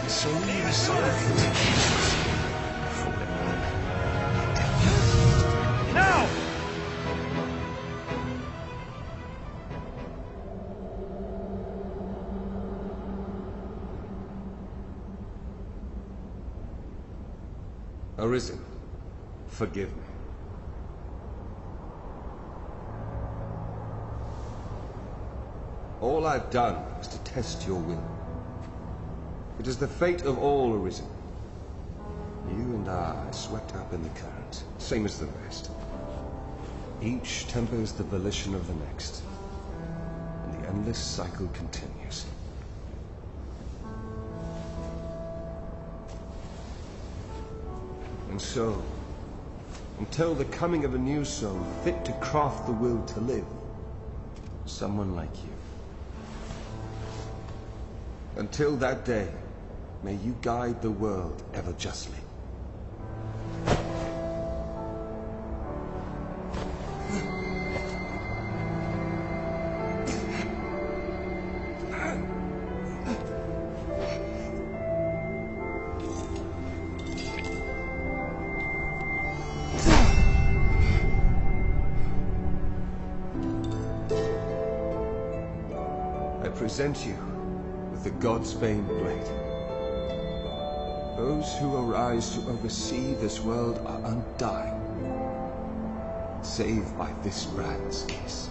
So you resolve now! Arisen, forgive me. All I've done is to test your will. It is the fate of all Arisen. You and I are swept up in the current, same as the rest. Each tempers the volition of the next, and the endless cycle continues. And so, until the coming of a new soul fit to craft the will to live, someone like you. Until that day, may you guide the world ever justly. I present you with the Godsbane blade. Those who arise to oversee this world are undying, save by this brand's kiss.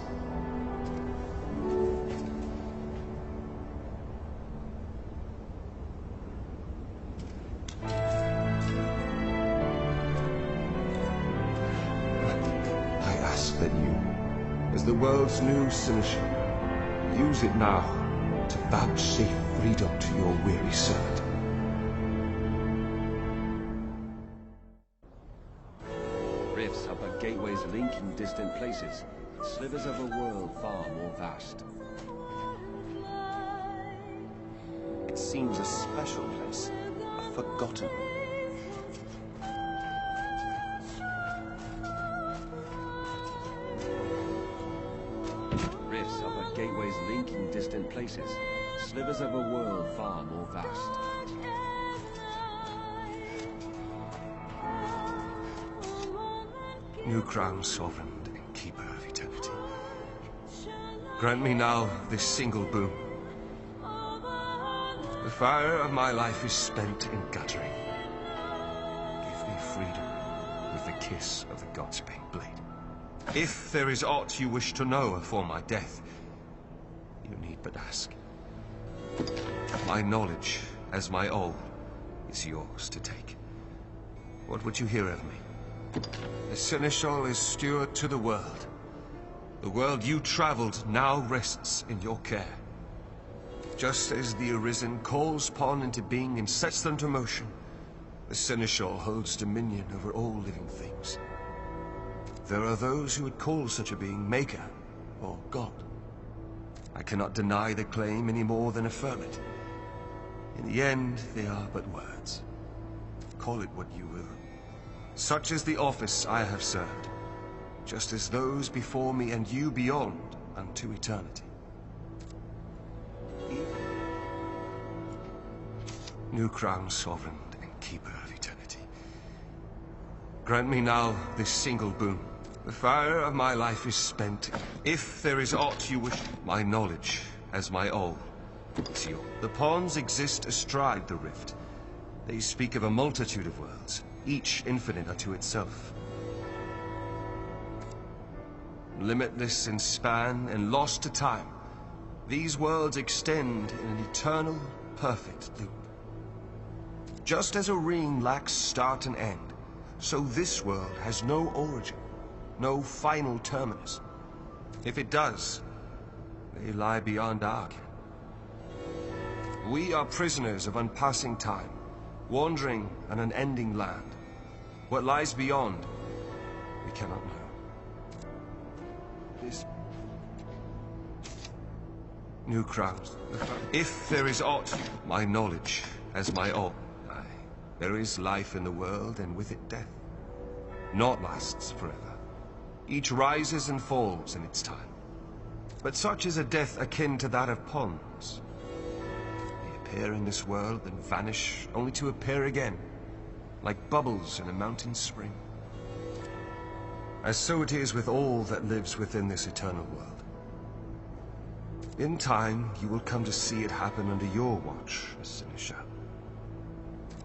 I ask that you, as the world's new seneschal, use it now to vouchsafe freedom to your weary servant. Rifts are but gateways linking distant places, slivers of a world far more vast. It seems a special place, a forgotten one. Rifts are but gateways linking distant places, slivers of a world far more vast. New crown, sovereign and keeper of eternity. Grant me now this single boon. The fire of my life is spent in guttering. Give me freedom with the kiss of the Godsbane blade. If there is aught you wish to know afore my death, you need but ask. My knowledge, as my all, is yours to take. What would you hear of me? The Seneschal is steward to the world. The world you traveled now rests in your care. Just as the Arisen calls pawn into being and sets them to motion, the Seneschal holds dominion over all living things. There are those who would call such a being Maker or God. I cannot deny the claim any more than affirm it. In the end, they are but words. Call it what you will. Such is the office I have served, just as those before me and you beyond unto eternity. New crown, sovereign and keeper of eternity. Grant me now this single boon. The fire of my life is spent. If there is aught you wish, my knowledge, as my all, is yours. The pawns exist astride the rift. They speak of a multitude of worlds, each infinite unto itself. Limitless in span and lost to time, these worlds extend in an eternal, perfect loop. Just as a ring lacks start and end, so this world has no origin, no final terminus. If it does, they lie beyond our ken. We are prisoners of unpassing time, wandering an unending land. What lies beyond, we cannot know. This new crowns. If there is aught, my knowledge as my all. Aye, there is life in the world, and with it death. Naught lasts forever. Each rises and falls in its time. But such is a death akin to that of pawns. They appear in this world and vanish, only to appear again, like bubbles in a mountain spring. As so it is with all that lives within this eternal world. In time, you will come to see it happen under your watch, Sinisha.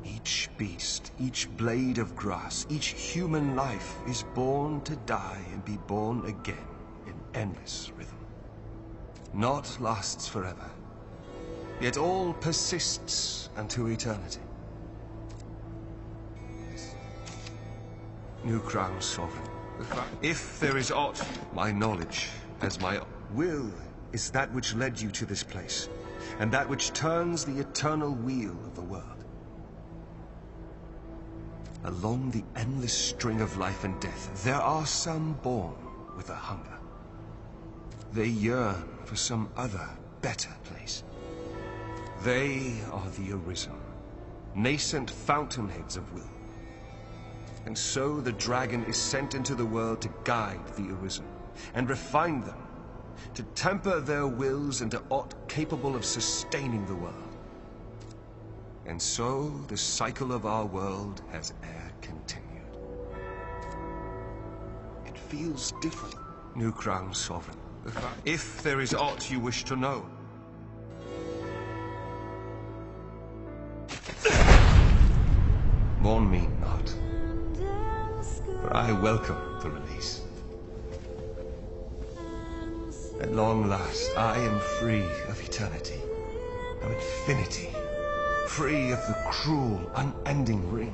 Each beast, each blade of grass, each human life is born to die and be born again in endless rhythm. Naught lasts forever, yet all persists unto eternity. New crown sovereign. If there is aught, my knowledge, as my will, is that which led you to this place, and that which turns the eternal wheel of the world. Along the endless string of life and death, there are some born with a hunger. They yearn for some other, better place. They are the arisen, nascent fountainheads of will. And so the dragon is sent into the world to guide the arisen, and refine them, to temper their wills into aught capable of sustaining the world. And so the cycle of our world has e'er continued. It feels different, New Crown Sovereign. If there is aught you wish to know. Mourn me not, for I welcome the release. At long last, I am free of eternity, of infinity, free of the cruel, unending ring.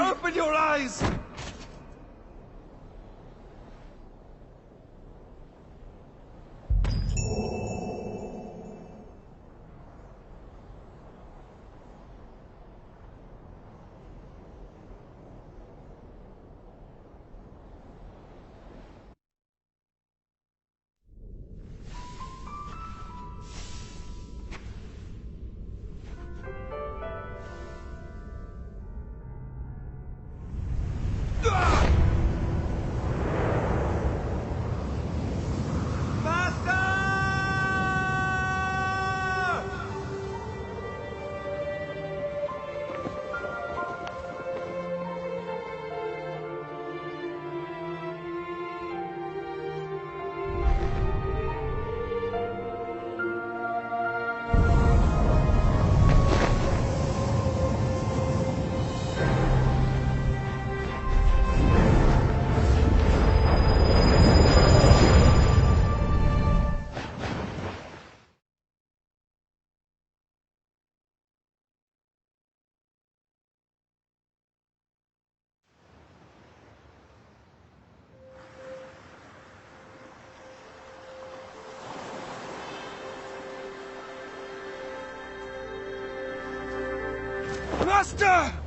Open your eyes! Master!